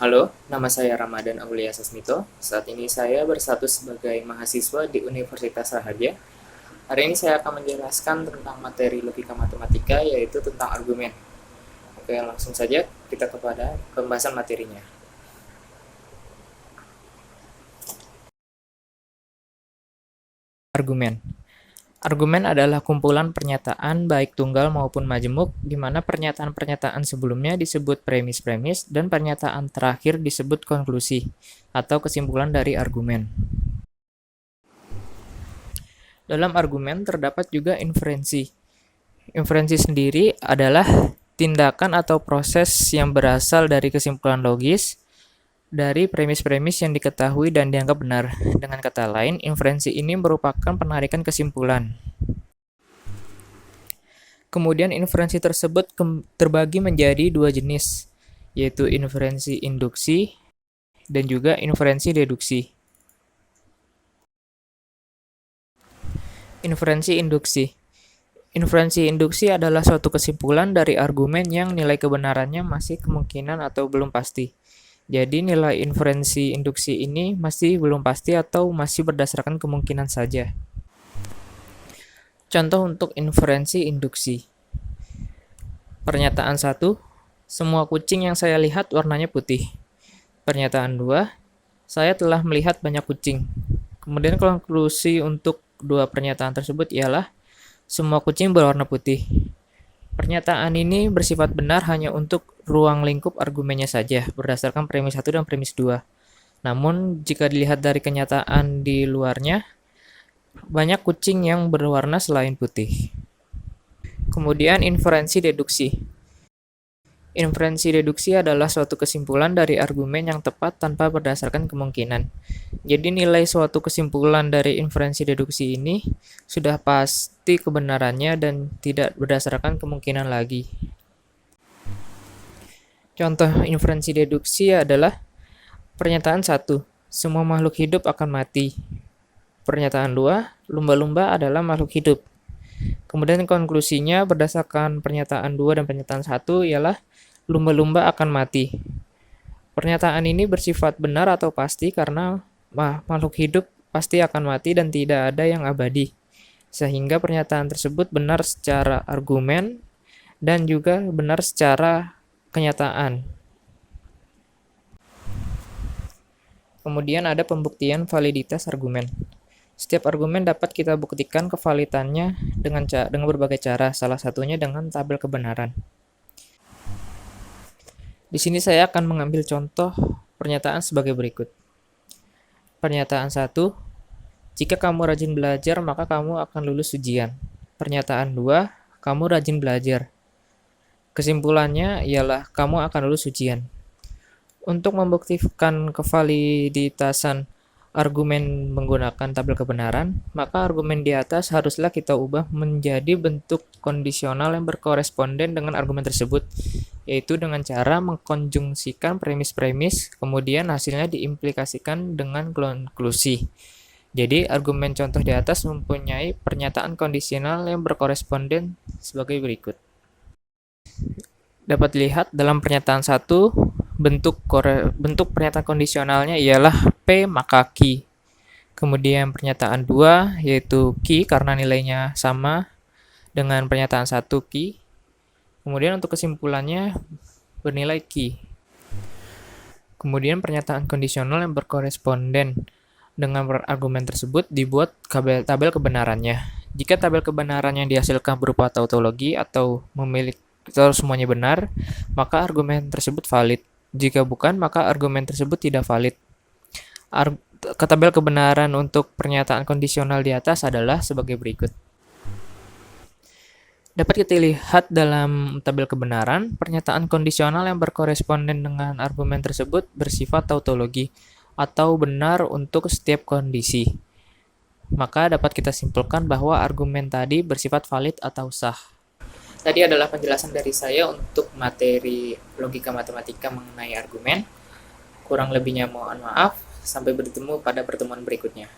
Halo, nama saya Ramadan Aulia Sasmito. Saat ini saya berstatus sebagai mahasiswa di Universitas Raharja. Hari ini saya akan menjelaskan tentang materi logika matematika, yaitu tentang argumen. Oke, langsung saja kita kepada pembahasan materinya. Argumen. Argumen adalah kumpulan pernyataan baik tunggal maupun majemuk, di mana pernyataan-pernyataan sebelumnya disebut premis-premis dan pernyataan terakhir disebut konklusi atau kesimpulan dari argumen. Dalam argumen terdapat juga inferensi. Inferensi sendiri adalah tindakan atau proses yang berasal dari kesimpulan logis dari premis-premis yang diketahui dan dianggap benar. Dengan kata lain, inferensi ini merupakan penarikan kesimpulan. Kemudian inferensi tersebut terbagi menjadi dua jenis, yaitu inferensi induksi dan juga inferensi deduksi. Inferensi induksi. Inferensi induksi adalah suatu kesimpulan dari argumen yang nilai kebenarannya masih kemungkinan atau belum pasti. Jadi nilai inferensi induksi ini masih belum pasti atau masih berdasarkan kemungkinan saja. Contoh untuk inferensi induksi. Pernyataan 1, semua kucing yang saya lihat warnanya putih. Pernyataan 2, saya telah melihat banyak kucing. Kemudian konklusi untuk dua pernyataan tersebut ialah semua kucing berwarna putih. Pernyataan ini bersifat benar hanya untuk ruang lingkup argumennya saja, berdasarkan premis 1 dan premis 2. Namun, jika dilihat dari kenyataan di luarnya, banyak kucing yang berwarna selain putih. Kemudian, inferensi deduksi. Inferensi deduksi adalah suatu kesimpulan dari argumen yang tepat tanpa berdasarkan kemungkinan. Jadi nilai suatu kesimpulan dari inferensi deduksi ini sudah pasti kebenarannya dan tidak berdasarkan kemungkinan lagi. Contoh inferensi deduksi adalah pernyataan 1, semua makhluk hidup akan mati. Pernyataan 2, lumba-lumba adalah makhluk hidup. Kemudian konklusinya berdasarkan pernyataan 2 dan pernyataan 1 ialah lumba-lumba akan mati. Pernyataan ini bersifat benar atau pasti karena makhluk hidup pasti akan mati dan tidak ada yang abadi. Sehingga pernyataan tersebut benar secara argumen dan juga benar secara kenyataan. Kemudian ada pembuktian validitas argumen. Setiap argumen dapat kita buktikan kevalidannya dengan berbagai cara, salah satunya dengan tabel kebenaran. Di sini saya akan mengambil contoh pernyataan sebagai berikut. Pernyataan 1, jika kamu rajin belajar maka kamu akan lulus ujian. Pernyataan 2, kamu rajin belajar. Kesimpulannya ialah kamu akan lulus ujian. Untuk membuktikan kevaliditasan argumen menggunakan tabel kebenaran, maka argumen di atas haruslah kita ubah menjadi bentuk kondisional yang berkoresponden dengan argumen tersebut, yaitu dengan cara mengkonjungsikan premis-premis, kemudian hasilnya diimplikasikan dengan konklusi. Jadi, argumen contoh di atas mempunyai pernyataan kondisional yang berkoresponden sebagai berikut. Dapat dilihat dalam pernyataan 1, bentuk pernyataan kondisionalnya ialah P maka Q. Kemudian pernyataan 2 yaitu Q karena nilainya sama dengan pernyataan 1 Q. Kemudian untuk kesimpulannya bernilai Q. Kemudian pernyataan kondisional yang berkoresponden dengan argumen tersebut dibuat tabel kebenarannya. Jika tabel kebenaran yang dihasilkan berupa tautologi atau memiliki semuanya benar, maka argumen tersebut valid. Jika bukan, maka argumen tersebut tidak valid. Tabel kebenaran untuk pernyataan kondisional di atas adalah sebagai berikut. Dapat kita lihat dalam tabel kebenaran, pernyataan kondisional yang berkoresponden dengan argumen tersebut bersifat tautologi atau benar untuk setiap kondisi. Maka dapat kita simpulkan bahwa argumen tadi bersifat valid atau sah. Tadi adalah penjelasan dari saya untuk materi logika matematika mengenai argumen. Kurang lebihnya mohon maaf. Sampai bertemu pada pertemuan berikutnya.